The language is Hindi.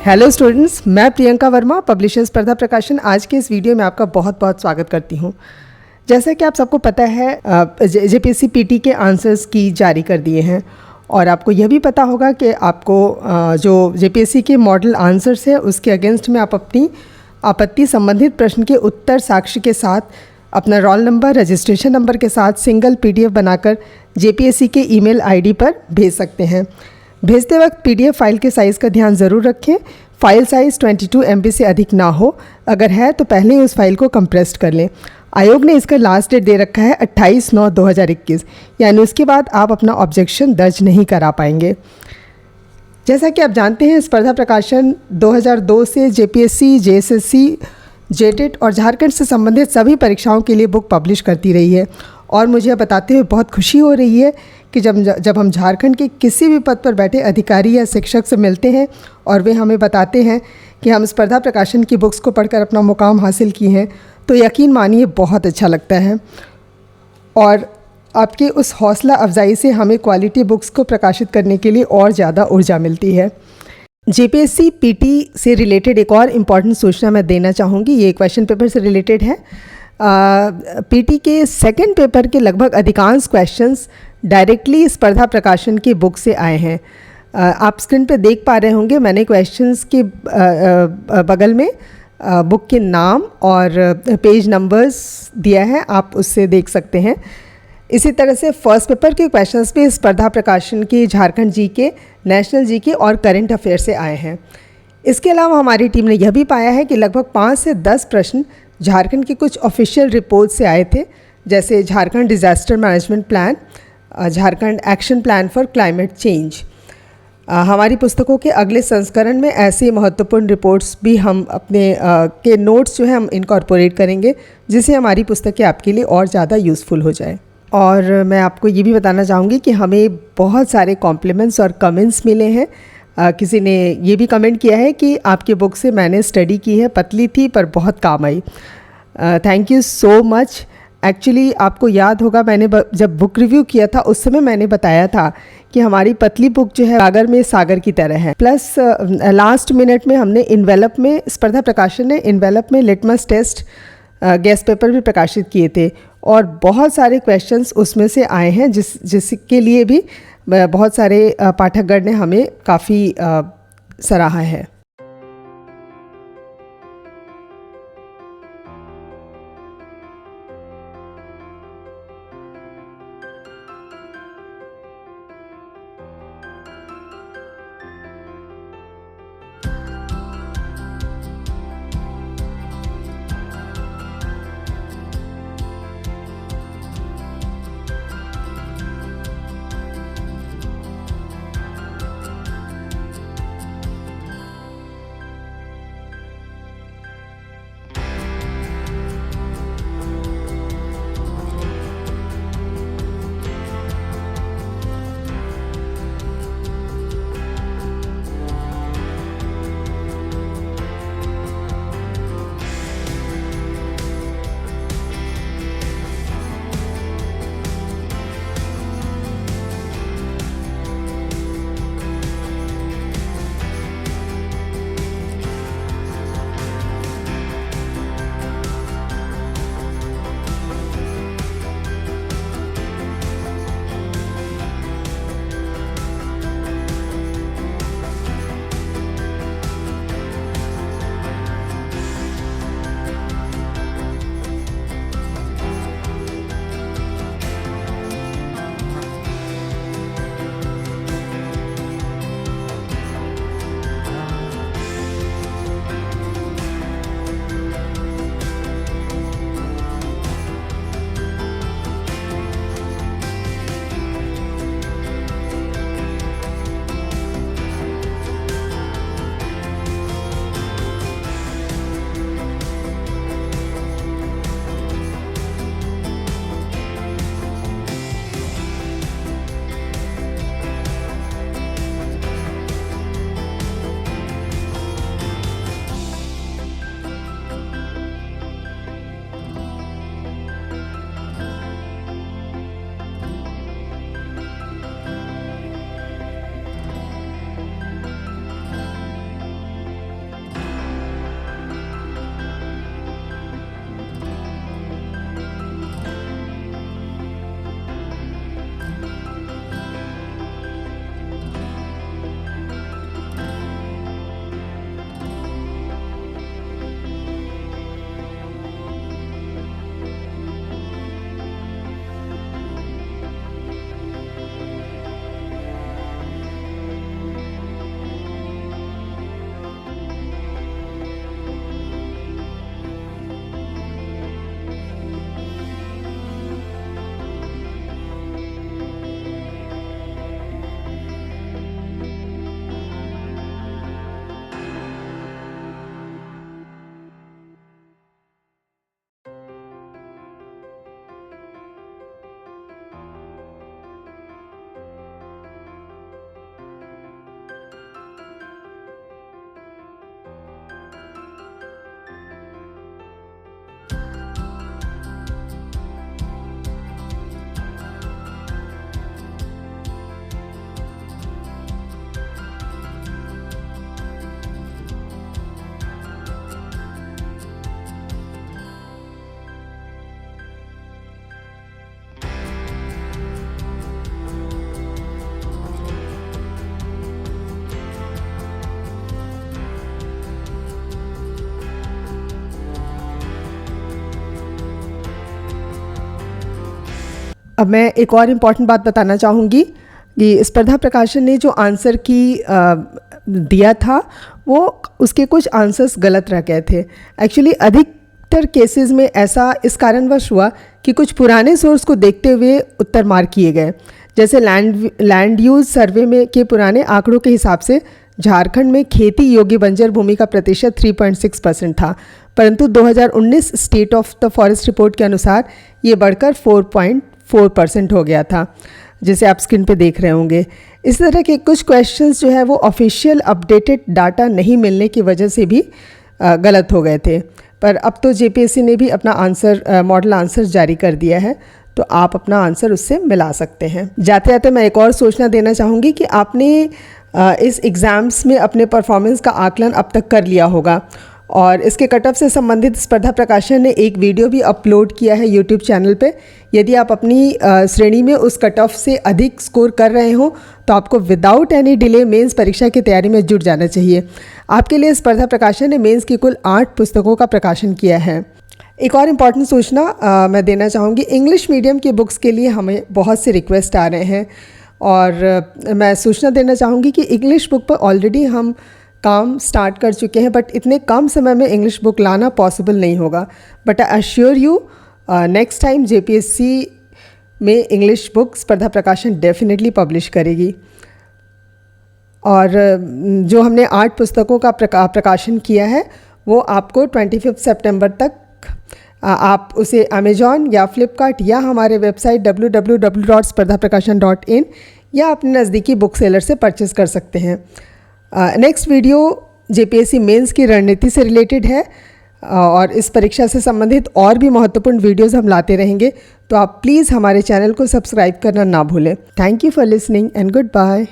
हेलो स्टूडेंट्स, मैं प्रियंका वर्मा, पब्लिशर स्पर्धा प्रकाशन। आज के इस वीडियो में आपका बहुत बहुत स्वागत करती हूँ। जैसा कि आप सबको पता है, जेपीएससी पीटी के आंसर्स की जारी कर दिए हैं और आपको यह भी पता होगा कि आपको जो जेपीएससी के मॉडल आंसर्स है उसके अगेंस्ट में आप अपनी आपत्ति संबंधित प्रश्न के उत्तर साक्ष्य के साथ अपना रोल नंबर, रजिस्ट्रेशन नंबर के साथ सिंगल पीडीएफ बनाकर जेपीएससी के ईमेल आईडी पर भेज सकते हैं। भेजते वक्त पीडीएफ फाइल के साइज़ का ध्यान ज़रूर रखें। फ़ाइल साइज़ 22 MB से अधिक ना हो। अगर है तो पहले ही उस फाइल को कंप्रेस्ड कर लें। आयोग ने इसका लास्ट डेट दे रखा है 28/9/2021, यानी उसके बाद आप अपना ऑब्जेक्शन दर्ज नहीं करा पाएंगे। जैसा कि आप जानते हैं, स्पर्धा प्रकाशन 2002 से जेपीएससी, जेएसएससी, जेटेट और झारखंड से संबंधित सभी परीक्षाओं के लिए बुक पब्लिश करती रही है और मुझे बताते हुए बहुत खुशी हो रही है कि जब हम झारखंड के किसी भी पद पर बैठे अधिकारी या शिक्षक से मिलते हैं और वे हमें बताते हैं कि हम स्पर्धा प्रकाशन की बुक्स को पढ़कर अपना मुकाम हासिल किए हैं, तो यकीन मानिए बहुत अच्छा लगता है और आपके उस हौसला अफजाई से हमें क्वालिटी बुक्स को प्रकाशित करने के लिए और ज़्यादा ऊर्जा मिलती है। जेपीएससी पीटी से रिलेटेड एक और इम्पॉर्टेंट सूचना मैं देना चाहूँगी। ये क्वेश्चन पेपर से रिलेटेड है। पीटी के सेकंड पेपर के लगभग अधिकांश क्वेश्चंस डायरेक्टली स्पर्धा प्रकाशन की बुक से आए हैं। आप स्क्रीन पे देख पा रहे होंगे, मैंने क्वेश्चंस के बगल में बुक के नाम और पेज नंबर्स दिया है, आप उससे देख सकते हैं। इसी तरह से फर्स्ट पेपर के क्वेश्चंस भी स्पर्धा प्रकाशन के झारखंड जीके, नेशनल जीके और करंट अफेयर से आए हैं। इसके अलावा हमारी टीम ने यह भी पाया है कि लगभग 5 से 10 प्रश्न झारखंड की कुछ ऑफिशियल रिपोर्ट से आए थे, जैसे Jharkhand disaster management plan, Jharkhand action plan for climate change. हमारी पुस्तकों के अगले संस्करण में ऐसी महत्वपूर्ण रिपोर्ट्स भी हम अपने के नोट्स जो है हम इनकॉर्पोरेट करेंगे, जिससे हमारी पुस्तकें आपके लिए और ज़्यादा यूज़फुल हो जाए। और मैं आपको ये भी बताना चाहूँगी कि हमें बहुत सारे कॉम्प्लीमेंट्स और कमेंट्स मिले हैं। किसी ने ये भी कमेंट किया है कि आपकी बुक से मैंने स्टडी की है, पतली थी पर बहुत काम आई। Thank you so much. Actually आपको याद होगा, मैंने जब बुक रिव्यू किया था उस समय मैंने बताया था कि हमारी पतली बुक जो है सागर में सागर की तरह है। प्लस लास्ट मिनट में हमने इन्वेलप में, स्पर्धा प्रकाशन ने इन्वेलप में लिटमस टेस्ट गेस्ट पेपर भी प्रकाशित किए थे और बहुत सारे क्वेश्चंस उसमें से आए हैं, जिसके लिए भी बहुत सारे पाठकगण ने हमें काफ़ी सराहा है। अब मैं एक और इम्पॉर्टेंट बात बताना चाहूँगी कि स्पर्धा प्रकाशन ने जो आंसर की दिया था वो उसके कुछ आंसर्स गलत रह गए थे। एक्चुअली अधिकतर केसेस में ऐसा इस कारणवश हुआ कि कुछ पुराने सोर्स को देखते हुए उत्तर मार्क किए गए। जैसे लैंड यूज सर्वे में के पुराने आंकड़ों के हिसाब से झारखंड में खेती योग्य बंजर भूमि का प्रतिशत 3.6% था, परंतु 2019 state of the forest report के अनुसार ये बढ़कर 4.4% हो गया था, जिसे आप स्क्रीन पे देख रहे होंगे। इस तरह के कुछ क्वेश्चंस जो है वो ऑफिशियल अपडेटेड डाटा नहीं मिलने की वजह से भी गलत हो गए थे, पर अब तो जेपीएससी ने भी अपना आंसर मॉडल आंसर जारी कर दिया है, तो आप अपना आंसर उससे मिला सकते हैं। जाते जाते मैं एक और सूचना देना चाहूँगी कि आपने इस एग्ज़ाम्स में अपने परफॉर्मेंस का आकलन अब तक कर लिया होगा और इसके कट ऑफ से संबंधित स्पर्धा प्रकाशन ने एक वीडियो भी अपलोड किया है यूट्यूब चैनल पे। यदि आप अपनी श्रेणी में उस कट ऑफ से अधिक स्कोर कर रहे हो तो आपको विदाउट एनी डिले मेंस परीक्षा की तैयारी में जुट जाना चाहिए। आपके लिए स्पर्धा प्रकाशन ने मेंस की कुल 8 पुस्तकों का प्रकाशन किया है। एक और इम्पॉर्टेंट सूचना मैं देना चाहूँगी, इंग्लिश मीडियम की बुक्स के लिए हमें बहुत से रिक्वेस्ट आ रहे हैं और मैं सूचना देना चाहूँगी कि इंग्लिश बुक पर ऑलरेडी हम काम स्टार्ट कर चुके हैं, बट इतने कम समय में इंग्लिश बुक लाना पॉसिबल नहीं होगा। But I assure you next time JPSC में इंग्लिश बुक स्पर्धा प्रकाशन डेफिनेटली पब्लिश करेगी। और जो हमने 8 पुस्तकों का प्रकाशन किया है वो आपको 25 सितंबर तक आप उसे अमेजॉन या फ्लिपकार्ट या हमारे वेबसाइट www.spardhaprakasan.in या अपने नज़दीकी बुक सेलर से परचेज़ कर सकते हैं। नेक्स्ट वीडियो जेपीएससी मेंस की रणनीति से रिलेटेड है और इस परीक्षा से संबंधित और भी महत्वपूर्ण वीडियोस हम लाते रहेंगे, तो आप प्लीज़ हमारे चैनल को सब्सक्राइब करना ना भूलें। Thank you for listening and good bye.